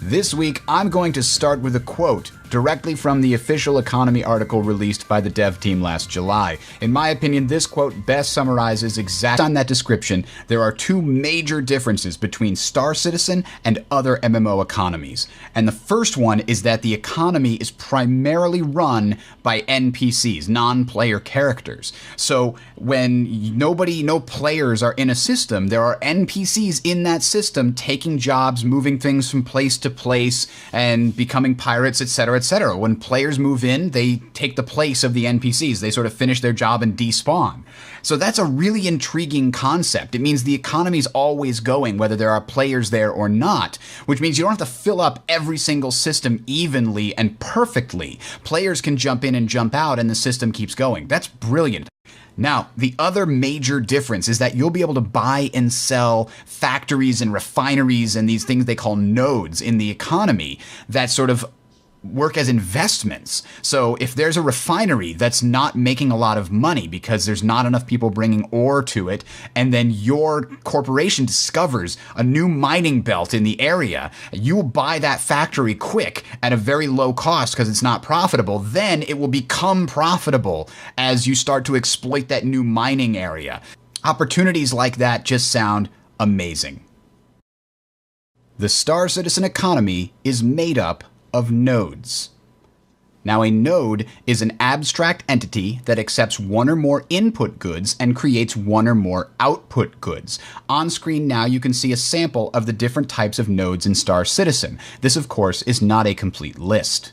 This week, I'm going to start with a quote directly from the official economy article released by the dev team last July. In my opinion, this quote best summarizes exactly on that description. There are two major differences between Star Citizen and other MMO economies. And the first one is that the economy is primarily run by NPCs, non-player characters. So when no players are in a system, there are NPCs in that system taking jobs, moving things from place to place, and becoming pirates, etc., etc. When players move in, they take the place of the NPCs. They sort of finish their job and despawn. So that's a really intriguing concept. It means the economy is always going, whether there are players there or not, which means you don't have to fill up every single system evenly and perfectly. Players can jump in and jump out, and the system keeps going. That's brilliant. Now, the other major difference is that you'll be able to buy and sell factories and refineries and these things they call nodes in the economy that sort of work as investments. So if there's a refinery that's not making a lot of money because there's not enough people bringing ore to it, and then your corporation discovers a new mining belt in the area, you will buy that factory quick at a very low cost because it's not profitable. Then it will become profitable as you start to exploit that new mining area. Opportunities like that just sound amazing. The Star Citizen economy is made up of nodes. Now, a node is an abstract entity that accepts one or more input goods and creates one or more output goods. On screen now, you can see a sample of the different types of nodes in Star Citizen. This, of course, is not a complete list.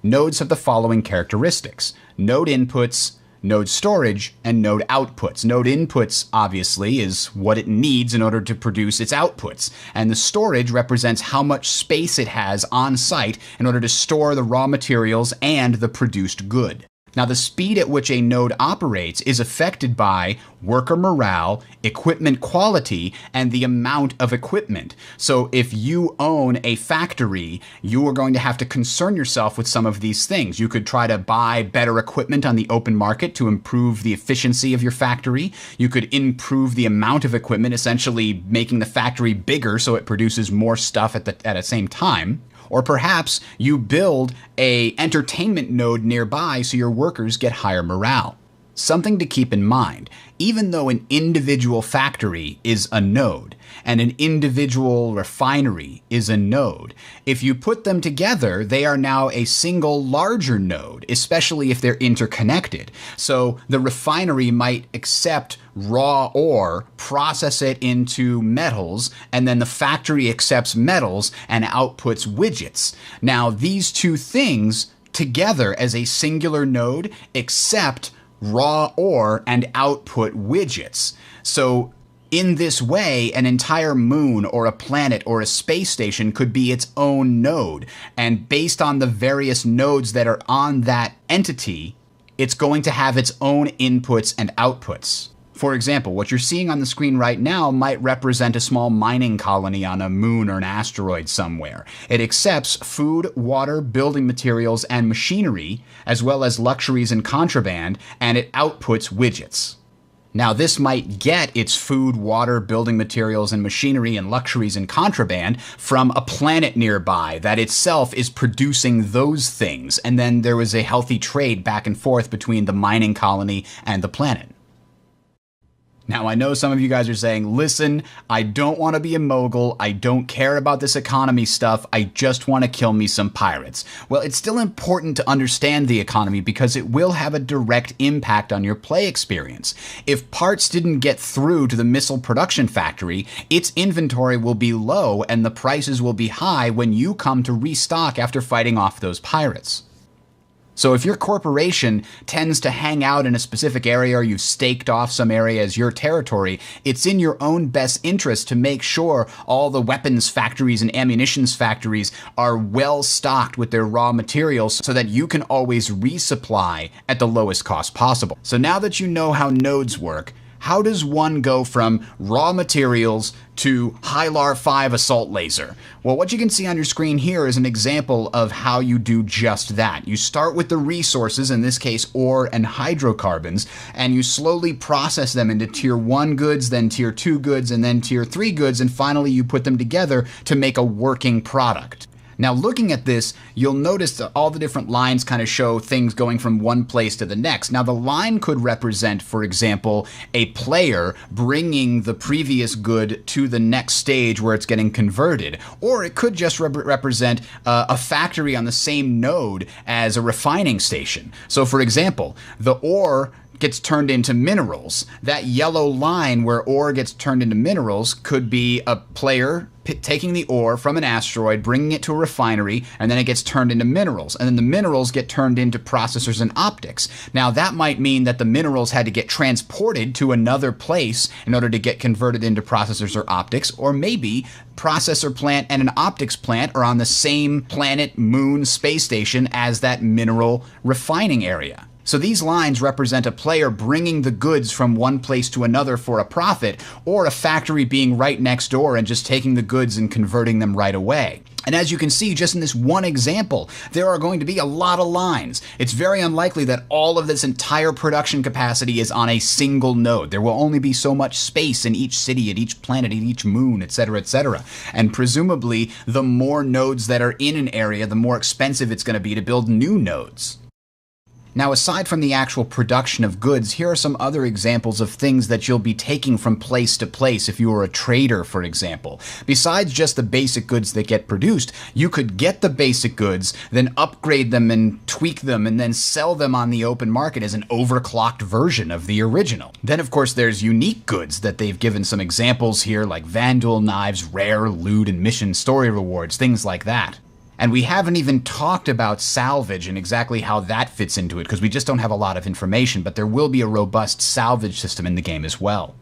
Nodes have the following characteristics: node inputs, node storage, and node outputs. Node inputs, obviously, is what it needs in order to produce its outputs. And the storage represents how much space it has on site in order to store the raw materials and the produced good. Now, the speed at which a node operates is affected by worker morale, equipment quality, and the amount of equipment. So if you own a factory, you are going to have to concern yourself with some of these things. You could try to buy better equipment on the open market to improve the efficiency of your factory. You could improve the amount of equipment, essentially making the factory bigger so it produces more stuff at the same time. Or perhaps you build an entertainment node nearby so your workers get higher morale. Something to keep in mind: even though an individual factory is a node and an individual refinery is a node, if you put them together, they are now a single larger node, especially if they're interconnected. So the refinery might accept raw ore, process it into metals, and then the factory accepts metals and outputs widgets. Now, these two things together as a singular node accept raw ore and output widgets. So in this way, an entire moon or a planet or a space station could be its own node. And based on the various nodes that are on that entity, it's going to have its own inputs and outputs. For example, what you're seeing on the screen right now might represent a small mining colony on a moon or an asteroid somewhere. It accepts food, water, building materials, and machinery, as well as luxuries and contraband, and it outputs widgets. Now, this might get its food, water, building materials, and machinery and luxuries and contraband from a planet nearby that itself is producing those things, and then there was a healthy trade back and forth between the mining colony and the planet. Now, I know some of you guys are saying, listen, I don't want to be a mogul. I don't care about this economy stuff. I just want to kill me some pirates. Well, it's still important to understand the economy because it will have a direct impact on your play experience. If parts didn't get through to the missile production factory, its inventory will be low and the prices will be high when you come to restock after fighting off those pirates. So if your corporation tends to hang out in a specific area or you've staked off some area as your territory, it's in your own best interest to make sure all the weapons factories and ammunitions factories are well stocked with their raw materials so that you can always resupply at the lowest cost possible. So now that you know how nodes work, how does one go from raw materials to Hylar 5 assault laser? Well, what you can see on your screen here is an example of how you do just that. You start with the resources, in this case ore and hydrocarbons, and you slowly process them into tier 1 goods, then tier 2 goods, and then tier 3 goods, and finally you put them together to make a working product. Now, looking at this, you'll notice that all the different lines kind of show things going from one place to the next. Now, the line could represent, for example, a player bringing the previous good to the next stage where it's getting converted. Or it could just represent a factory on the same node as a refining station. So, for example, the ore gets turned into minerals. That yellow line where ore gets turned into minerals could be a player taking the ore from an asteroid, bringing it to a refinery, and then it gets turned into minerals. And then the minerals get turned into processors and optics. Now, that might mean that the minerals had to get transported to another place in order to get converted into processors or optics, or maybe processor plant and an optics plant are on the same planet, moon, space station as that mineral refining area. So these lines represent a player bringing the goods from one place to another for a profit, or a factory being right next door and just taking the goods and converting them right away. And as you can see, just in this one example, there are going to be a lot of lines. It's very unlikely that all of this entire production capacity is on a single node. There will only be so much space in each city, at each planet, at each moon, etc., etc. And presumably, the more nodes that are in an area, the more expensive it's going to be to build new nodes. Now, aside from the actual production of goods, here are some other examples of things that you'll be taking from place to place if you were a trader, for example. Besides just the basic goods that get produced, you could get the basic goods, then upgrade them and tweak them, and then sell them on the open market as an overclocked version of the original. Then, of course, there's unique goods that they've given some examples here, like Vanduul knives, rare loot, and mission story rewards, things like that. And we haven't even talked about salvage and exactly how that fits into it, because we just don't have a lot of information, but there will be a robust salvage system in the game as well.